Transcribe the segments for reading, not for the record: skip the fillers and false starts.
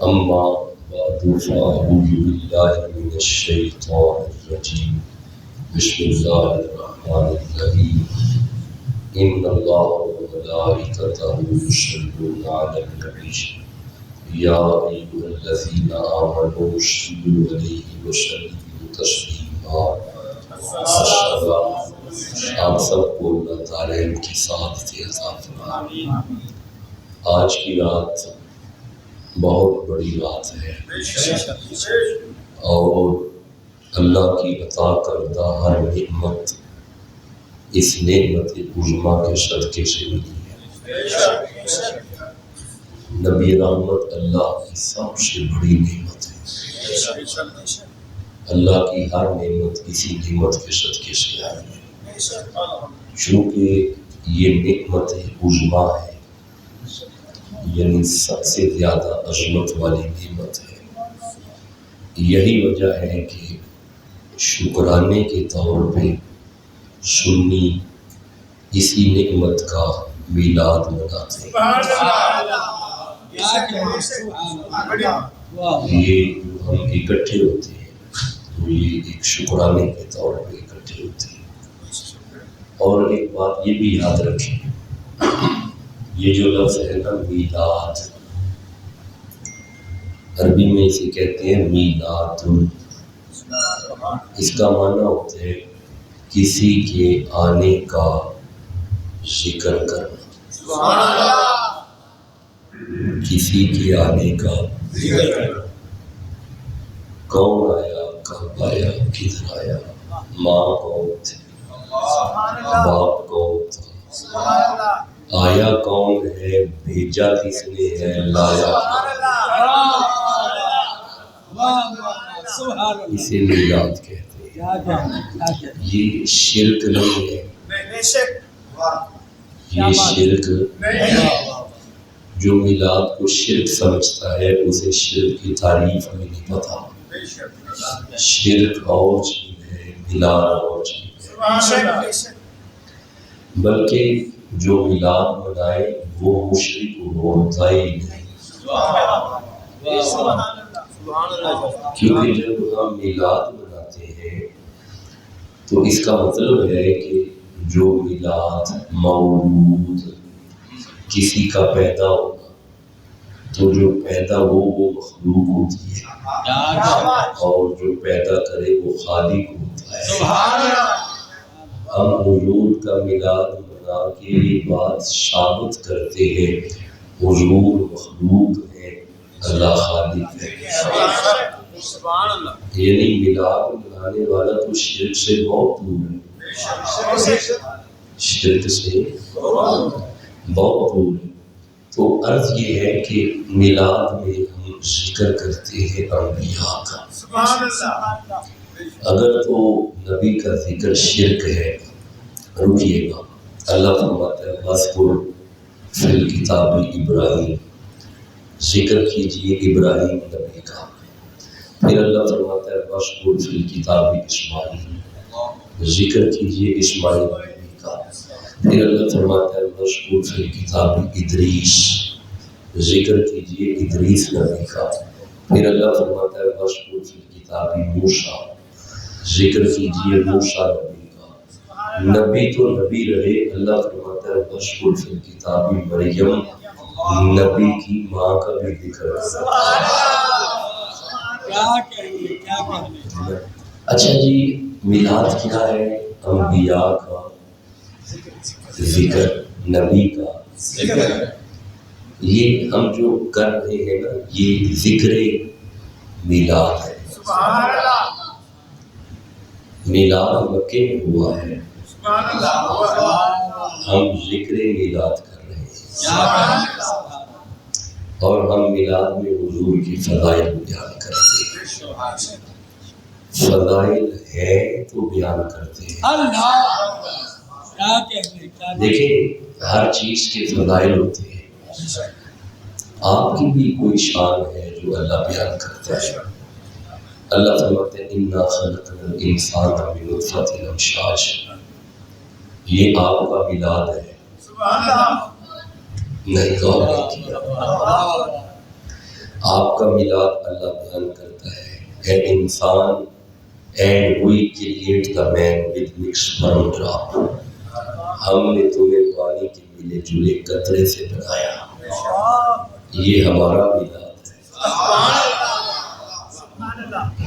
أما بعد فأعوذ بالله من الشيطان الرجيم بسم الله الرحمن الرحيم إن الله وملائكته يصلون على النبي يا أيها الذين آمنوا صلوا عليه وسلموا تسليما آپ سب کو اللہ تعالیٰ ان کی سعادت عطا فرمائے۔ آج کی رات بہت بڑی رات ہے اور اللہ کی عطا کردہ ہر نعمت اس نعمت عظمیٰ کے صدقے سے ملی ہے۔ نبی رحمت اللہ کی سب سے بڑی نعمت ہے۔ اللہ کی ہر نعمت اسی نعمت کے صدقے سے آئی ہے، چونکہ یہ نعمت عظمیٰ ہے، یعنی سب سے زیادہ عظمت والی نعمت ہے۔ یہی وجہ ہے کہ شکرانے کے طور پہ سنی اسی نعمت کا میلاد مناتے ہیں۔ یہ جو ہم اکٹھے ہوتے ہیں تو یہ ایک شکرانے کے طور پہ اکٹھے ہوتے ہیں۔ اور ایک بات یہ بھی یاد رکھیں، یہ جو لفظ ہے نا میلاد، عربی میں اسے کہتے ہیں میلاد، اس کا معنی ہوتا ہے کسی کے آنے کا ذکر کرنا، کسی کے آنے کا ذکر کرنا۔ کون آیا، کب آیا، کدھر آیا، ماں کون تھی، باپ کون تھا، آیا کون ہے، بھیجا کس نے ہے، لایا، اسے میلاد کہتے ہیں۔ یہ شرک نہیں ہے، یہ شرک جو میلاد کو شرک سمجھتا ہے اسے شرک کی تعریف میں نہیں پتا۔ شرک اور چیز ہے، میلاد اور چیز ہے۔ بلکہ جو میلاد منائے وہ مشرک ہوتا ہی نہیں، کیونکہ جب ہم میلاد مناتے ہیں تو اس کا مطلب ہے کہ جو میلاد مولود کسی کا پیدا ہونا، تو جو پیدا ہو وہ مخلوق ہوتی ہے اور جو پیدا کرے وہ خالق ہوتا ہے۔ ہم حضور کا میلاد منا کے یہ بات ثابت کرتے ہیں حضور مخلوق ہے، اللہ خالق ہے۔ یعنی میلاد منانے والا تو شرک سے بہت دور ہے، شرک سے بہت دور ہے۔ تو عرض یہ ہے کہ میلاد میں ہم ذکر کرتے ہیں انبیاء کا۔ اگر تو نبی کا ذکر شرک ہے، رکیے گا، اللہ فرماتا ہے وَاذْكُرْ فِي الْكِتَابِ ابراہیم، ذکر کیجئے ابراہیم نبی کا۔ پھر اللہ فرماتا ہے وَاذْكُرْ فِي الْكِتَابِ اسماعیل، ذکر کیجئے اسماعیل نبی کا۔ پھر اللہ فرماتا ہے وَاذْكُرْ فِي الْكِتَابِ ادریس، ذکر کیجئے ادریس نبی کا۔ پھر اللہ فرماتا ہے وَاذْكُرْ فِي الْكِتَابِ موسیٰ، ذکر کیجئے موسیٰ نبی کا۔ نبی تو نبی رہے، اللہ فرماتا ہے وَاذْكُرْ فِي الْكِتَابِ مریم، نبی کی ماں کا بھی ذکر ہے۔ اچھا جی، میلاد کیا ہے؟ انبیاء کا ذکر، نبی کا ذکر۔ یہ ہم جو کر رہے ہیں نا، یہ ذکر میلاد ہے۔ میلاد مکے میں ہوا ہے، ہم ذکر میلاد کر رہے ہیں، اور ہم میلاد میں حضور کی فضائل بیان کرتے ہیں۔ فضائل ہے تو بیان کرتے ہیں۔ دیکھیں، ہر چیز کے فضائل ہوتے ہیں، آپ کی بھی کوئی شان ہے جو اللہ بیان کرتا ہے۔ اللہ فرماتے ہیں اِنَّا خَلَقْنَا الْإِنسَانَ مِن نُطْفَةٍ أَمْشَاجٍ، یہ آپ کا میلاد ہے، نہیں غور نہیں کیا۔ آپ کا میلاد اللہ بیان کرتا ہے اے انسان and we create the man with mixed sperm drop. ہم نے تمہیں پانی کے ملے جلے قطرے سے بنایا، یہ ہمارا میلاد ہے،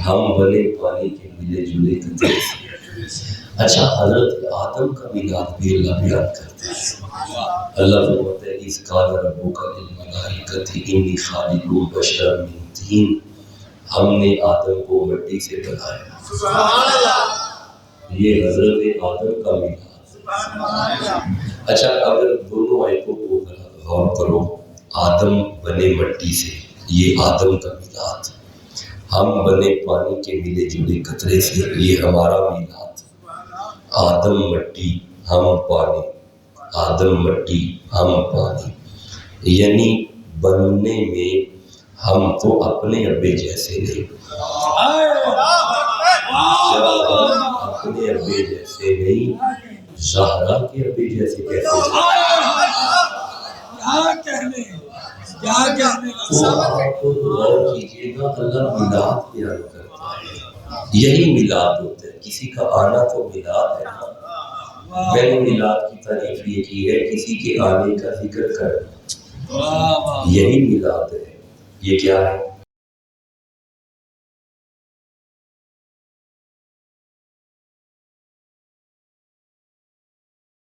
ہم بنے پانی کے ملے جلے قطرے سے۔ اچھا، حضرت آدم کا میلاد بھی اللہ بیان کرتا ہے۔ اللہ فرماتا ہے اِذ قال ربک للملائکۃ انی خالق بشرا من طین، ہم نے آدم کو مٹی سے بنایا۔ یہ حضرت آدم کا میلاد۔ اچھا، اگر دونوں آیتوں کو غور کرو، آدم بنے مٹی سے، یہ آدم کا میلاد، ہم بنے پانی کے ملے جلے قطرے سے، یہ ہمارا میلاد۔ آدم مٹی ہم پانی، آدم مٹی ہم پانی، یعنی بننے میں ہم تو اپنے ابے جیسے نہیں، اپنے ابے جیسے نہیں، زہرا کے ابے جیسے کیسے؟ تو آپ غور کیجیے گا، اللہ میلاد بیان کرتا ہے، یہی میلاد ہوتا ہے۔ کسی کا آنا تو میلاد ہے نا، میں نے میلاد کی تعریف یہ کی ہے کسی کے آنے کا ذکر کرنا، یہی میلاد ہے۔ یہ کیا ہے؟